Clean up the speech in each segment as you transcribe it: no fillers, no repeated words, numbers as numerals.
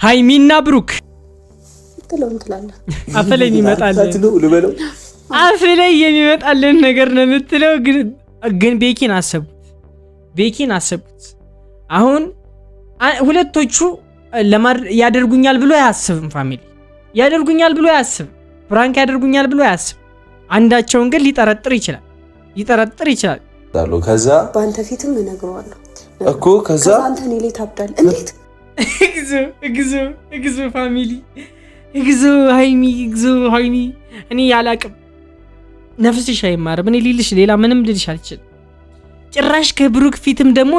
ሃይሚና ብሩክ ትላለህ አፈለኝ የሚመጣልን አፈለኝ የሚመጣልን ነገር ነው የምትለው። ግን ቤኪን አሰቡት። አሁን ሁለቶቹ ያደርጉኛል ብሎ አያስብም። ፋሚሊ ያደርጉኛል ብሎ አያስብም። ፕራንክ ያደርጉኛል ብሎ አያስብም። አንዳቸውን ግን ሊጠረጥር ይችላል። ከዛ ባንተ ፊትም እነግረዋለሁ እኮ ከዛ አንተ እኔ ላይ ታብዳለህ። እንዴት እግዞ ፋሚሊ እግዞ ሃይሚ እኔ ያላቅም ነፍስሽ አይማርም። እኔ ሊልሽ ሌላ ምንም ልልሽ አልችልም። ጭራሽ ከብሩክ ፊትም ደግሞ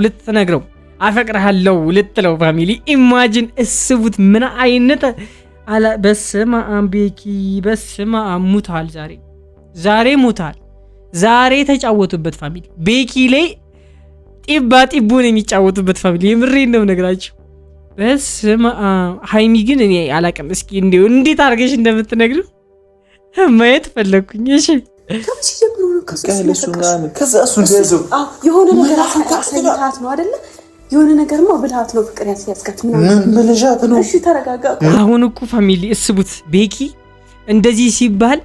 ልትነግረው አፈቅርሃለሁ ልትለው ፋሚሊ ኢማጂን እስቡት። ምን አይነት በስመ አብ ቤኪ በስመ አብ ሙታል። ዛሬ ሙታል። ዛሬ ተጫወቱበት ፋሚሊ። ቤኪ ላይ ጢቡን የሚጫወቱበት ፋሚሊ። የምሬን ነው ነግራችሁ። በስመ አብ ሃይሚ ግን እኔ አላቅም። እስኪ እንዴት አድርገሽ እንደምትነግሩ ማየት ፈለኩኝ። እሺ ከዛ እሱ እንደያዘው የሆነ ነገር አሳይታት ነው አይደለ? የሆነ ነገርማ ብልሃት ነው ፍቅር ያስያዝከት ምን ብልሃት ነው? እሺ ተረጋጋ። አሁን እኮ ፋሚሊ እስቡት። ቤኪ እንደዚህ ሲባል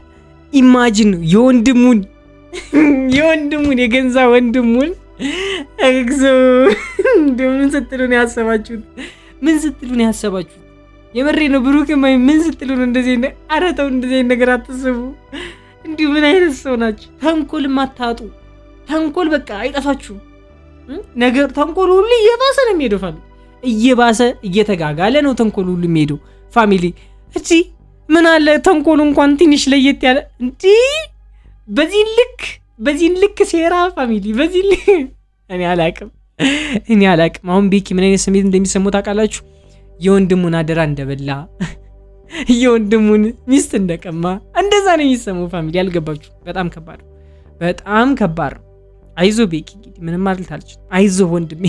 ኢማጂን ነው የወንድሙን የገንዛ ወንድሙን እግዞ ምን ስትሉ ነው ያሰባችሁት? የመሬ ነው ብሩክ ምን ስትሉ ነው እንደዚህ አረተው እንደዚህ ነገር አትስቡ። እንዲሁ ምን አይነት ሰው ናችሁ? ተንኮል ማታጡ ተንኮል በቃ አይጠፋችሁ ነገር። ተንኮል ሁሉ እየባሰ ነው የሚሄደው ፋሚሊ። እየባሰ እየተጋጋለ ነው ተንኮል ሁሉ የሚሄደው ፋሚሊ። እቺ ምን አለ ተንኮል እንኳን ትንሽ ለየት ያለ እንዴ! በዚህ ልክ ሴራ ፋሚሊ በዚህ ልክ እኔ አላቅም። አሁን ቤኪ ምን አይነት ስሜት እንደሚሰማው ታውቃላችሁ? የወንድሙን አደራ እንደበላ የወንድሙን ሚስት እንደቀማ እንደዛ ነው የሚሰማው ፋሚሊ። ያልገባችሁ በጣም ከባድ ነው። አይዞ ቤኪ እንግዲህ ምንም ማለት አልችልም። አይዞ ወንድሜ።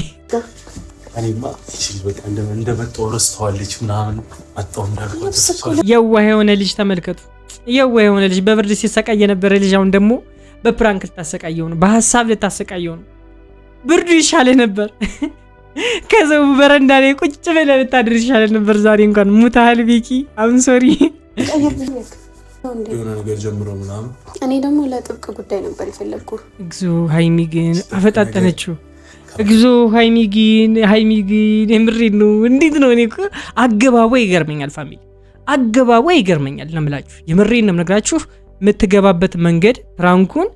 እኔማ እሺ በቃ እንደመጣው ረስተዋለች ምናምን አጣው እንዳልኩት የዋህ የሆነ ልጅ ተመልከቱ። የዋህ የሆነ ልጅ በብርድ ሲሰቃይ የነበረ ልጅ አሁን ደግሞ በፕራንክ ልታሰቃየው ነው፣ በሐሳብ ልታሰቃየው ነው። ብርዱ ይሻለ ነበር። ከዛው በረንዳ ላይ ቁጭ ብለህ ልታድር ይሻለ ነበር። ዛሬ እንኳን ሙታል ቤኪ። አም ሶሪ የሆነ ነገር ጀምሮ ምናምን። እኔ ደግሞ ለጥብቅ ጉዳይ ነበር የፈለግኩት። እግዚ ሃይሚ ግን አፈጣጠነችው። እግዚ ሃይሚ ግን የምሬን ነው። እንዴት ነው? እኔ እኮ አገባቡ ይገርመኛል ፋሚሊ፣ አገባቡ ይገርመኛል ለምላችሁ። የምሬን ነው ነግራችሁ። የምትገባበት መንገድ ፕራንኩን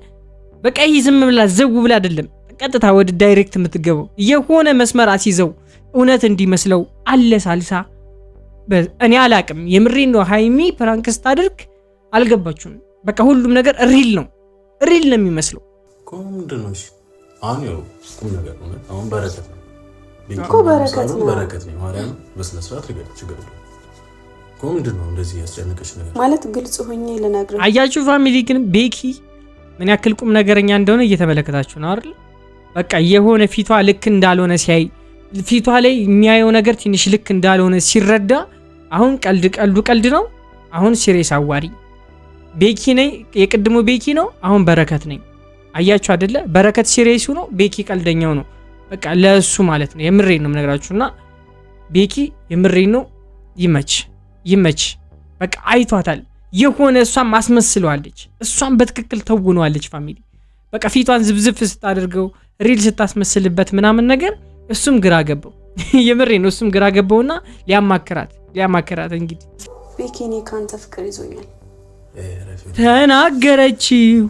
በቃ ዝም ብላ ዘው ብላ አይደለም ቀጥታ ወደ ዳይሬክት የምትገባው። የሆነ መስመር አስይዘው እውነት እንዲመስለው አለሳልሳ። እኔ አላቅም። የምሬን ነው። ሃይሚ ፕራንክ ስታደርግ አልገባችሁም? በቃ ሁሉም ነገር ሪል ነው የሚመስለው። ምንድነው? አሁን ያው ቁም ነገር ነው። አሁን በረከት ነው ማርያም በስነ ስርዓት ችግር ነው። ምንድነው እንደዚህ ያስጨነቀሽ ነገር ማለት ግልጽ ሆኜ ልነግርህ። አያችሁ ፋሚሊ፣ ግን ቤኪ ምን ያክል ቁም ነገረኛ እንደሆነ እየተመለከታችሁ ነው አይደል? በቃ የሆነ ፊቷ ልክ እንዳልሆነ ሲያይ፣ ፊቷ ላይ የሚያየው ነገር ትንሽ ልክ እንዳልሆነ ሲረዳ፣ አሁን ቀልድ ነው። አሁን ሲሪየስ አዋሪ ቤኪ ነኝ። የቅድሙ ቤኪ ነው፣ አሁን በረከት ነኝ። አያችሁ አይደለ? በረከት ሲሪየሱ ነው፣ ቤኪ ቀልደኛው ነው። በቃ ለሱ ማለት ነው። የምሬን ነው የምነግራችሁና ቤኪ የምሬን ነው። ይመች በቃ አይቷታል። የሆነ እሷን ማስመስለዋለች፣ እሷን በትክክል ተውነዋለች ፋሚሊ። በቃ ፊቷን ዝብዝፍ ስታደርገው ሪል ስታስመስልበት ምናምን ነገር እሱም ግራ ገባው። የምሬን ነው። እሱም ግራ ገባውና ሊያማከራት እንግዲህ ቤኪኔ ካንተ ፍቅር ይዞኛል ተናገረችው።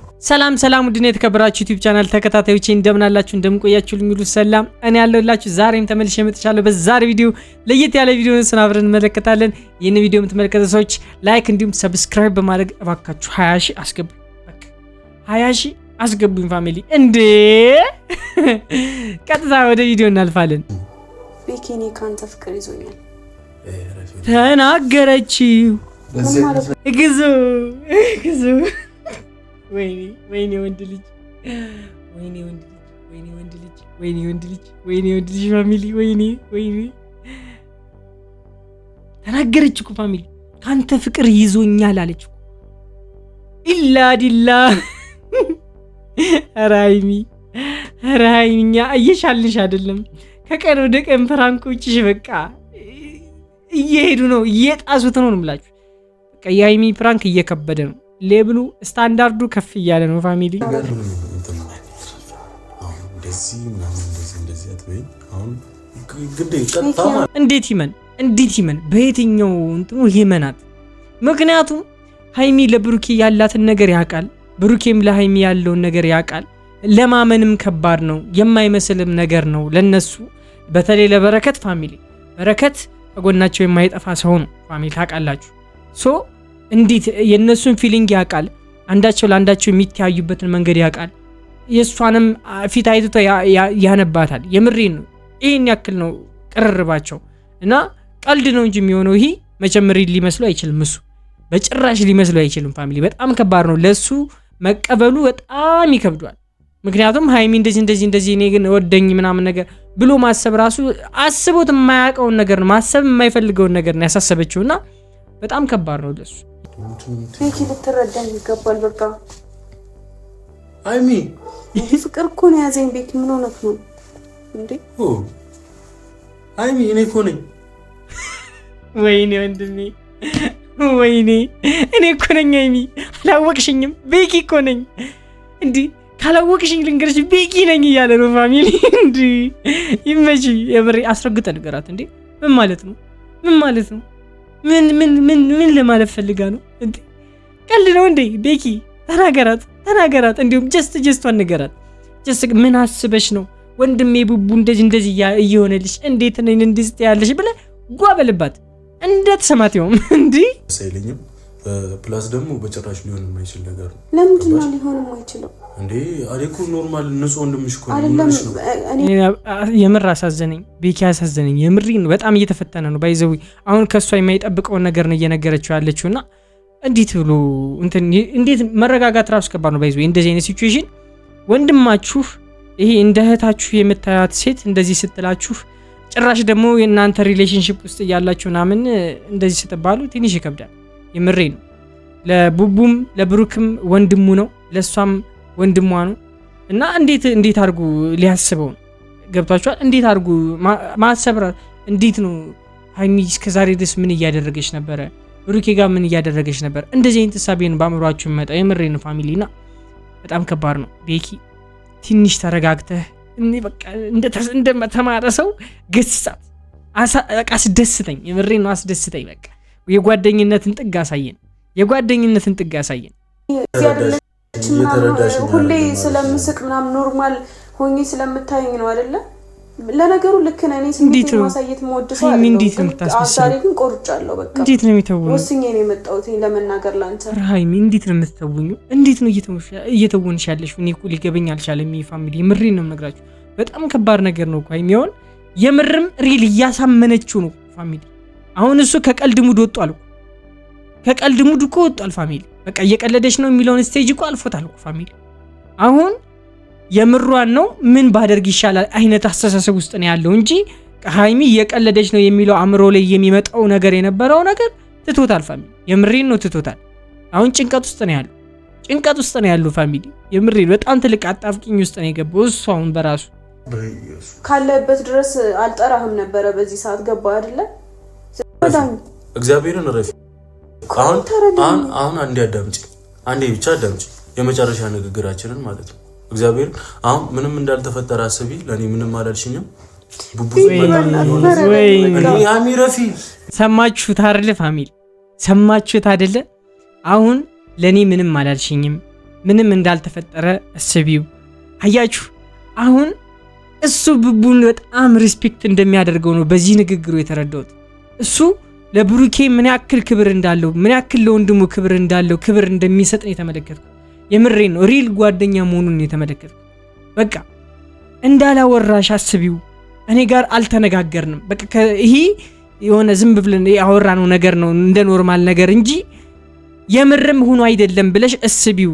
ሰላም ውድና የተከበራችሁ ዩቲዩብ ቻናል ተከታታዮቼ እንደምን አላችሁ? እንደምን ቆያችሁ? የሚሉ ሰላም እኔ ያለሁላችሁ ዛሬም ተመልሼ መጥቻለሁ። በዛሬ ቪዲዮ ለየት ያለ ቪዲዮ አብረን እንመለከታለን። ይህን ቪዲዮ የምትመለከቱ ሰዎች ላይክ እንዲሁም ሰብስክራይብ በማድረግ እባካችሁ 20 ሺህ አስገቡኝ። በቃ 20 ሺህ አስገቡኝ ፋሚሊ። እንዴ ቀጥታ ወደ ቪዲዮ እናልፋለን። ቤኪኔ ካንተ ፍቅር ይዞኛል ተናገረችው። እግዚኦ ወይኔ ወንድ ልጅ ፋሚሊ ወይኔ ተናገረች እኮ ፋሚሊ። ካንተ ፍቅር ይዞኛል አለች እኮ ኢላዲላ። ራይሚኛ እየሻልሽ አይደለም ከቀን ወደ ቀን ፕራንኮችሽ በቃ እየሄዱ ነው እየጣሱት ነው ብላችሁ በቃ የሀይሚ ፕራንክ እየከበደ ነው። ሌብሉ ስታንዳርዱ ከፍ እያለ ነው። ፋሚሊ እንዴት ይመን በየትኛው እንትኑ ይመናት? ምክንያቱም ሀይሚ ለብሩኬ ያላትን ነገር ያውቃል፣ ብሩኬም ለሀይሚ ያለውን ነገር ያውቃል። ለማመንም ከባድ ነው፣ የማይመስልም ነገር ነው ለነሱ። በተለይ ለበረከት ፋሚሊ በረከት ከጎናቸው የማይጠፋ ሰው ነው ፋሚሊ ታውቃላችሁ። ሶ እንዴት የነሱን ፊሊንግ ያውቃል፣ አንዳቸው ለአንዳቸው የሚተያዩበትን መንገድ ያውቃል። የእሷንም ፊት አይቶ ያነባታል። የምሬን ነው። ይህን ያክል ነው ቅርርባቸው እና ቀልድ ነው እንጂ የሚሆነው ይሄ መቼም ሪል ሊመስሉ አይችልም። እሱ በጭራሽ ሊመስሉ አይችልም ፋሚሊ። በጣም ከባድ ነው ለሱ መቀበሉ፣ በጣም ይከብዷል። ምክንያቱም ሀይሚ እንደዚህ እኔ ግን ወደኝ ምናምን ነገር ብሎ ማሰብ ራሱ አስቦት የማያውቀውን ነገር ነው፣ ማሰብ የማይፈልገውን ነገር ነው ያሳሰበችውና በጣም ከባድ ነው ለሱ። ቤኪ ልትረዳኝ ይገባል። በቃ ሀይሚ ፍቅር እኮ ነው ያዘኝ። ቤኪ ምን ሆነህ ነው እንዴ? ሀይሚ እኔ እኮ ነኝ። ወይኔ ወንድሜ ወይኔ እኔ እኮ ነኝ ሀይሚ። አላወቅሽኝም? ቤኪ እኮ ነኝ። እንዲህ ካላወቅሽኝ ልንገርሽ ቤኪ ነኝ እያለ ነው ፋሚሊ። እንዲህ ይመጪ የምሬ አስረግጠ ንገራት እንዴ። ምን ማለት ነው? ምን ማለት ነው? ምን ለማለት ፈልጋ ነው እንዴ? ቀልድ ነው እንዴ? ቤኪ ተናገራት። እንዲሁም ጀስቷን ንገራት። ጀስት ምን አስበሽ ነው ወንድሜ ቡቡ እንደዚህ እየሆነልሽ እንዴት ነኝ እንድስት ያለሽ ብለ ጓበልባት እንደተሰማት ይሁን እንዴ ሳይልኝም ፕላስ ደግሞ በጭራሽ ሊሆን የማይችል ነገር ነው። ለምንድን ነው ሊሆን የማይችለው እንዴ? አለኩ ኖርማል ንጹህ ወንድምሽ እኮ ነው። የምር አሳዘነኝ ቤኪ አሳዘነኝ። የምሪን በጣም እየተፈተነ ነው ባይዘው። አሁን ከሷ የማይጠብቀውን ነገር ነው እየነገረችው ያለችውና እንዴት ብሎ እንዴት መረጋጋት ራሱ ከባድ ነው ባይዘው። እንደዚህ አይነት ሲቹዌሽን ወንድማችሁ ይሄ እንደ እህታችሁ የምታያት ሴት እንደዚህ ስትላችሁ ጭራሽ ደግሞ የእናንተ ሪሌሽንሺፕ ውስጥ እያላችሁ ናምን እንደዚህ ስትባሉ ትንሽ ይከብዳል። የምሬ ነው። ለቡቡም ለብሩክም ወንድሙ ነው፣ ለሷም ወንድሟ ነው እና እንዴት አድርጉ ሊያስበው ነው? ገብቷችኋል? እንዴት አድርጉ ማሰብ እንዴት ነው? ሀይሚ እስከዛሬ ድረስ ምን እያደረገች ነበረ? ብሩኬ ጋር ምን እያደረገች ነበር? እንደዚህ አይነት ተሳቢን በአእምሯችሁ መጣ። የምሬ ነው ፋሚሊና በጣም ከባድ ነው። ቤኪ ትንሽ ተረጋግተህ በቃ እንደተማረ ሰው ገስጻት። በቃ አስደስተኝ፣ የምሬ ነው አስደስተኝ። በቃ የጓደኝነትን ጥግ አሳየን። ሁሌ ስለምስቅ ምናምን ኖርማል ሆኜ ስለምታየኝ ነው አይደለ? ለነገሩ ልክ ነኝ። ስሜት ማሳየት መወደሰው አይደለም። ዛሬ ግን ቆርጫለሁ። በቃ እንዴት ነው የሚተውኝ? ወስኜ ነው የመጣሁት ለመናገር ላንተ። ሀይሚ እንዴት ነው የምትተውኝ? እንዴት ነው እየተወንሽ ያለሽ? እኔ እኮ ሊገበኝ አልቻለም። ፋሚሊ ምሬን ነው የምነግራችሁ። በጣም ከባድ ነገር ነው እኮ ሀይሚ። አሁን የምርም ሪል እያሳመነችው ነው ፋሚሊ። አሁን እሱ ከቀልድ ሙድ ወጥቷል እኮ ከቀልድ ሙድ እኮ ወጥቷል ፋሚሊ። በቃ እየቀለደች ነው የሚለውን ስቴጅ እኮ አልፎታል እኮ ፋሚሊ። አሁን የምሯን ነው ምን ባደርግ ይሻላል አይነት አስተሳሰብ ውስጥ ነው ያለው እንጂ ሀይሚ እየቀለደች ነው የሚለው አእምሮ ላይ የሚመጣው ነገር የነበረው ነገር ትቶታል ፋሚሊ። የምሬን ነው ትቶታል። አሁን ጭንቀት ውስጥ ነው ያለው ፋሚሊ። የምሬን በጣም ትልቅ አጣብቂኝ ውስጥ ነው የገባው እሱ። አሁን በራሱ ካለበት ድረስ አልጠራህም ነበረ በዚህ ሰዓት ገባ አይደለ? እግዚአብሔርን ረፊ አሁን አንዴ አዳምጪ፣ አንዴ ብቻ አዳምጪ፣ የመጨረሻ ንግግራችንን ማለት ነው። እግዚአብሔር አሁን ምንም እንዳልተፈጠረ አስቢ። ለኔ ምንም አላልሽኝም። ረፊ ሰማችሁት አይደለ ፋሚሊ? ሰማችሁት አይደለ? አሁን ለኔ ምንም አላልሽኝም፣ ምንም እንዳልተፈጠረ አስቢው። አያችሁ አሁን እሱ ቡቡን በጣም ሪስፔክት እንደሚያደርገው ነው በዚህ ንግግሩ የተረዳሁት። እሱ ለብሩኬ ምን ያክል ክብር እንዳለው፣ ምን ያክል ለወንድሙ ክብር እንዳለው፣ ክብር እንደሚሰጥ ነው የተመለከትኩት። የምሬን ነው። ሪል ጓደኛ መሆኑን ነው የተመለከትኩት። በቃ እንዳላወራሽ አስቢው። እኔ ጋር አልተነጋገርንም። በቃ ይሄ የሆነ ዝም ብለን ያወራነው ነገር ነው እንደ ኖርማል ነገር እንጂ የምርም ሆኖ አይደለም ብለሽ አስቢው።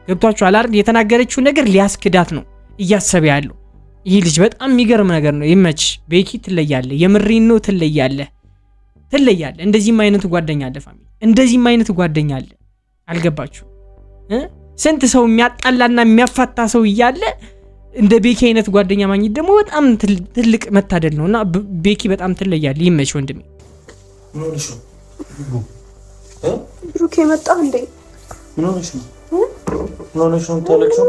ገብቷችኋል አይደል? የተናገረችው ነገር ሊያስክዳት ነው እያሰበ ያለው። ይሄ ልጅ በጣም የሚገርም ነገር ነው። ይመች ቤኪ፣ ትለያለህ። የምሬን ነው ትለያለህ። እንደዚህም አይነት ጓደኛ አለ ፋሚሊ፣ እንደዚህም አይነት ጓደኛ አለ። አልገባችሁ? ስንት ሰው የሚያጣላና የሚያፋታ ሰው እያለ እንደ ቤኪ አይነት ጓደኛ ማግኘት ደግሞ በጣም ትልቅ መታደል ነውና ቤኪ በጣም ትለያለህ። ይመች ወንድሜ። ምን ሆነሽ ነው? ብሩኬ መጣ እንዴ? ምን ሆነሽ ነው? ምን ሆነሽ ነው የምታለቅሽው?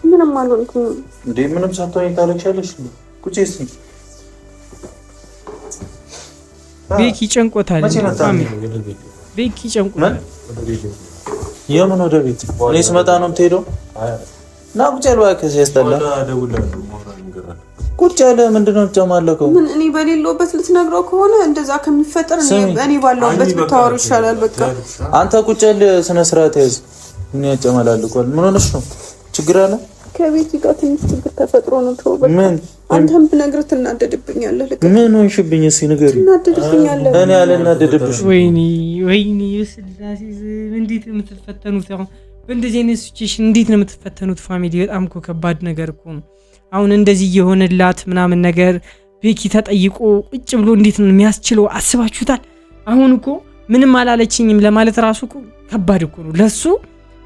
ምንም አልሆንኩም እንዴ። ምንም ሳትሆኚ ታለቅሻለሽ? ቁጭ እስኪ። ቤኪ ጨንቆታል። ቤኪ ጨንቆታል። የምን ወደ ቤት? እኔ ስመጣ ነው የምትሄደው? ና ቁጭ ያለ እባክህ። ሲያስጠላ ቁጭ ያለ ምንድን ነው የምትጨማለቀው? ምን እኔ በሌለውበት ልትነግረው ከሆነ እንደዛ ከሚፈጠር እኔ ባለውበት ብታወሩ ይሻላል። በቃ አንተ ቁጭ ያለ ስነ ስርዓት ያዝ። ምን ያጨማላልቋል? ምን ሆነሽ ነው? ችግር አለ? ከቤት ጋር ትንሽ ችግር ተፈጥሮ ነው። ተው ምን አንተም ብነግርህ ትናደድብኛለህ። ምን ሆንሽብኝ? እስኪ ንገሪኝ። ትናደድብኛለህ። እኔ አልናደድብሽ። ወይኔ ስላሴ፣ እንዴት ነው የምትፈተኑት? አሁን በእንደዚህ አይነት ሲቹዌሽን እንዴት ነው የምትፈተኑት? ፋሚሊ በጣም እኮ ከባድ ነገር እኮ ነው። አሁን እንደዚህ የሆነላት ምናምን ነገር ቤኪ ተጠይቆ ቁጭ ብሎ እንዴት ነው የሚያስችለው? አስባችሁታል? አሁን እኮ ምንም አላለችኝም ለማለት ራሱ እኮ ከባድ እኮ ነው። ለሱ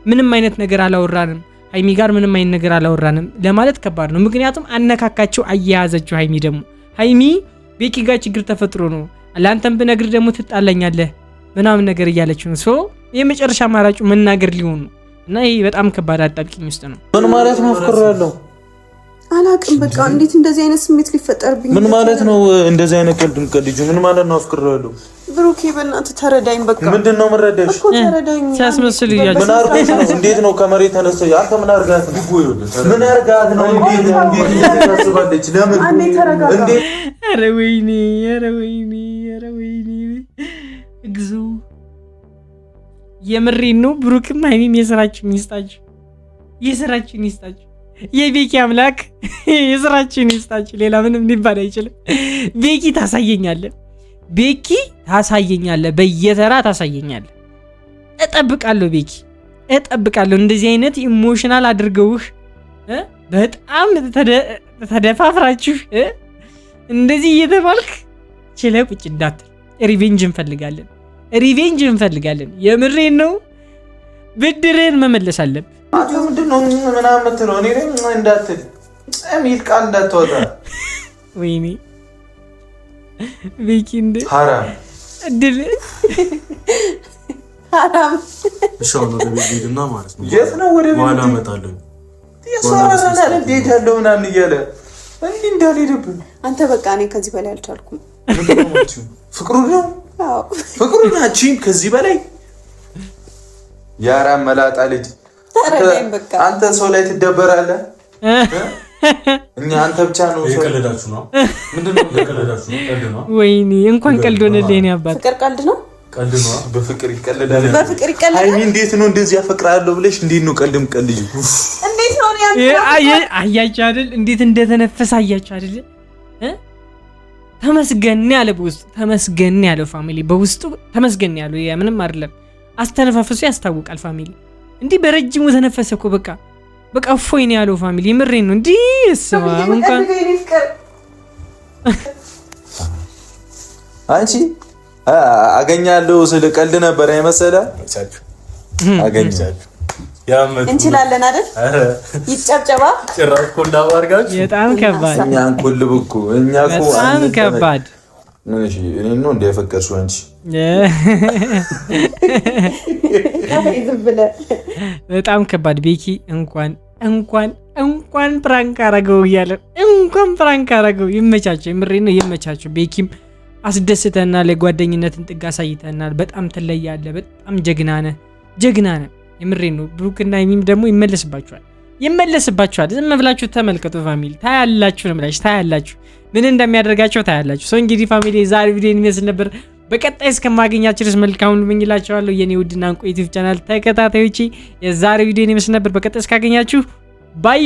ምንም አይነት ነገር አላወራንም፣ ሀይሚ ጋር ምንም አይነት ነገር አላወራንም ለማለት ከባድ ነው። ምክንያቱም አነካካቸው፣ አያያዘችው። ሀይሚ ደግሞ ቤኪ ጋር ችግር ተፈጥሮ ነው ለአንተም ብነግር ደግሞ ትጣለኛለህ ምናምን ነገር እያለች ነው። ሶ የመጨረሻ አማራጩ መናገር ሊሆን ነው እና ይሄ በጣም ከባድ አጣብቂኝ ውስጥ ነው። ምን ማለት ነው? አፍቅሬያለሁ አላቅም። በቃ እንዴት እንደዚህ አይነት ስሜት ሊፈጠርብኝ? ምን ማለት ነው? እንደዚህ አይነት ቀልድ ልጅ ምን ማለት ነው? አፍቅሬያለሁ። ብሩኬ በእናትህ ተረዳኝ። በቃ ምንድን ነው የምረዳሽ? እኮ ተረዳኝ። ሲያስመስል ምን አርጋት ነው? እንዴት ነው ከመሬት ተነስቶ? አንተ ምን አርጋት ነው? ምን አርጋት ነው? እንዴት ታስባለች? ለምን? አንዴ ተረጋጋ። እንዴት? ኧረ ወይኔ እግዚኦ፣ የምሬን ነው። ብሩክም ሀይሚም የስራችሁን ይስጣችሁ። የቤኪ አምላክ የስራችን ይስጣችሁ። ሌላ ምንም ሊባል አይችልም። ቤኪ ታሳየኛለህ፣ በየተራ ታሳየኛለህ። እጠብቃለሁ ቤኪ፣ እጠብቃለሁ። እንደዚህ አይነት ኢሞሽናል አድርገውህ በጣም ተደፋፍራችሁ እንደዚህ እየተባልክ ችለህ ቁጭ እንዳትል። ሪቬንጅ እንፈልጋለን። የምሬን ነው። ብድርህን መመለስ አለብህ። አንተ ምንድን ነው ምናምን የምትለው? እኔ እንዳትል የሚል ቃል እንዳትወጣ። ወይኔ ቤኪ እንደ ሐራም እድል ሐራም እሻው ነው በቤትና ማለት ነው። የት ነው ወደ ቤት ዋላ መጣለሁ የሰራራና እንዴት ያለው ምናምን እያለ እንዴ እንዳልሄድብህ አንተ በቃ እኔ ከዚህ በላይ አልቻልኩም። ፍቅሩ ነው። አዎ ፍቅሩ ናቺም ከዚህ በላይ ያራም መላጣ ልጅ አንተ ሰው ላይ ትደበራለህ። እኛ አንተ ብቻ ነው የቀለዳችሁ ነው። ምንድነው የቀለዳችሁ ነው? ቀልድ ነው። ወይኔ እንኳን ቀልድ ሆነልኝ። እኔ አባት ፍቅር ቀልድ ነው። ቀልድ ነው። በፍቅር ይቀለዳል። ሃይሚ እንዴት ነው እንደዚህ ያፈቅራለሁ ብለሽ እንዴት ነው ቀልድም ቀልጅ? እንዴት ነው አያችሁ አይደል? እንዴት እንደተነፈሰ አያችሁ አይደል? ተመስገን ያለ በውስጡ ተመስገን ያለው ፋሚሊ በውስጡ ተመስገን ያለው ምንም አይደለም። አስተነፋፈሱ ያስታውቃል ፋሚሊ። እንዲህ በረጅሙ ተነፈሰ እኮ በቃ እፎይ ነው ያለው ፋሚሊ። ምሬን ነው እንዲህ እስማ እንኳን አንቺ አገኛለሁ ስለ ቀልድ ነበር አይመሰለ አገኛለሁ እንችላለን አይደል? ይጨብጨባ ጭራሽ ኮላብ አድርጋችሁ በጣም ከባድ እኛን ኮልብኩ እኛ እኮ በጣም ከባድ እሺ እኔ ነው እንዲያፈቀርሽው አንቺ በጣም ከባድ ቤኪ እንኳን ፕራንክ አረገው እያለ እንኳን ፕራንክ አረገው። ይመቻቸው፣ የምሬን ነው ይመቻቸው። ቤኪም አስደስተናል፣ ለጓደኝነትን ጥግ አሳይተናል። በጣም ትለያለህ፣ በጣም ጀግና ነህ። የምሬን ነው። ብሩክና ሀይሚም ደግሞ ይመለስባችኋል። ዝም ብላችሁ ተመልከቱ ፋሚሊ። ታያላችሁ ነው የምላችሁ፣ ታያላችሁ ምን እንደሚያደርጋቸው ታያላችሁ። ሰው እንግዲህ ፋሚሊ ዛሬ ቪዲዮ ይመስል ነበር። በቀጣይ እስከማገኛችሁ ድረስ መልካሙን እመኝላችኋለሁ የኔ ውድና እንቁ ዩቲዩብ ቻናል ተከታታዮቼ። የዛሬ ቪዲዮ ይመስል ነበር። በቀጣይ እስካገኛችሁ ባይ